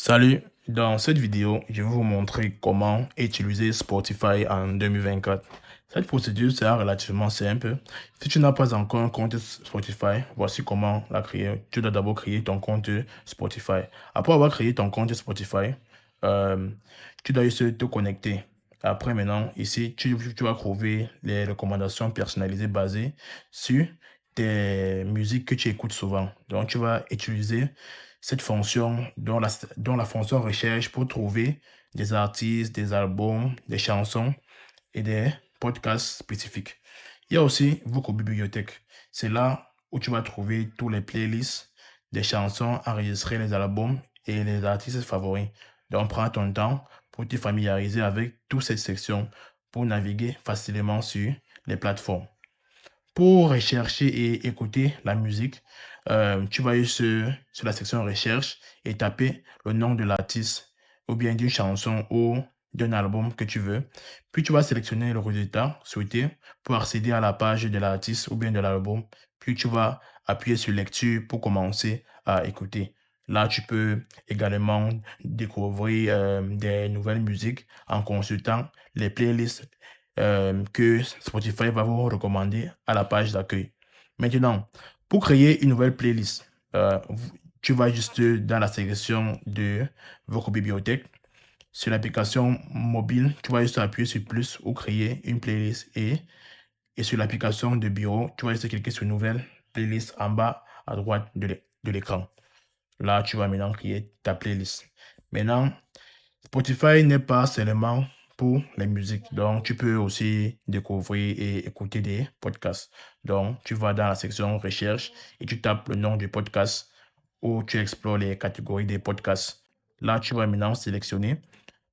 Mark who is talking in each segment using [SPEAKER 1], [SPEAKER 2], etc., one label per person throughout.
[SPEAKER 1] Salut, dans cette vidéo, je vais vous montrer comment utiliser Spotify en 2024. Cette procédure sera relativement simple. Si tu n'as pas encore un compte Spotify, voici comment la créer. Tu dois d'abord créer ton compte Spotify. Après avoir créé ton compte Spotify, euh, tu dois juste te connecter. Après, maintenant, ici, tu vas trouver les recommandations personnalisées basées sur tes musiques que tu écoutes souvent. Donc, tu vas utiliser cette fonction dont la fonction recherche pour trouver des artistes, des albums, des chansons et des podcasts spécifiques. Il y a aussi Voco Bibliothèque. C'est là où tu vas trouver tous les playlists des chansons enregistrées, les albums et les artistes favoris. Donc, prends ton temps pour te familiariser avec toute cette section pour naviguer facilement sur les plateformes. Pour rechercher et écouter la musique, tu vas aller sur la section recherche et taper le nom de l'artiste ou bien d'une chanson ou d'un album que tu veux. Puis tu vas sélectionner le résultat souhaité pour accéder à la page de l'artiste ou bien de l'album. Puis tu vas appuyer sur lecture pour commencer à écouter. Là, tu peux également découvrir des nouvelles musiques en consultant les playlists que Spotify va vous recommander à la page d'accueil. Maintenant, pour créer une nouvelle playlist, tu vas juste dans la sélection de votre bibliothèque. Sur l'application mobile, tu vas juste appuyer sur plus ou créer une playlist et sur l'application de bureau, tu vas juste cliquer sur nouvelle playlist en bas à droite de l'écran. Là, tu vas maintenant créer ta playlist. Maintenant, Spotify n'est pas seulement pour les musiques. Donc, tu peux aussi découvrir et écouter des podcasts. Donc, tu vas dans la section recherche et tu tapes le nom du podcast où tu explores les catégories des podcasts. Là, tu vas maintenant sélectionner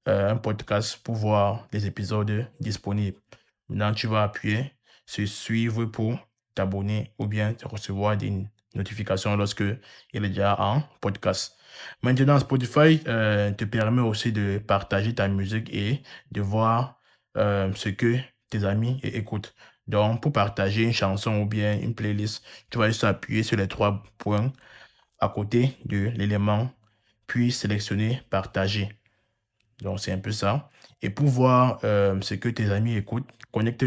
[SPEAKER 1] un podcast pour voir les épisodes disponibles. Maintenant, tu vas appuyer sur suivre pour t'abonner ou bien recevoir des notifications lorsque il est déjà en podcast. Maintenant, Spotify te permet aussi de partager ta musique et de voir ce que tes amis écoutent. Donc, pour partager une chanson ou bien une playlist, tu vas juste appuyer sur les trois points à côté de l'élément, puis sélectionner partager. Donc, c'est un peu ça. Et pour voir ce que tes amis écoutent, connecte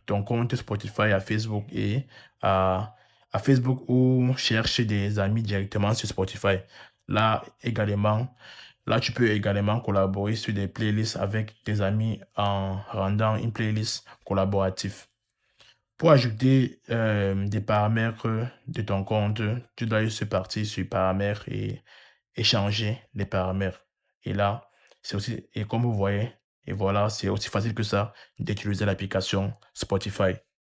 [SPEAKER 1] ton compte Spotify à Facebook et à Facebook ou cherche des amis directement sur Spotify. Là également, là, tu peux également collaborer sur des playlists avec tes amis en rendant une playlist collaborative. Pour ajouter des paramètres de ton compte, tu dois juste partir sur paramètres et changer les paramètres. Et là, c'est aussi, et comme vous voyez, et voilà, c'est aussi facile que ça d'utiliser l'application Spotify.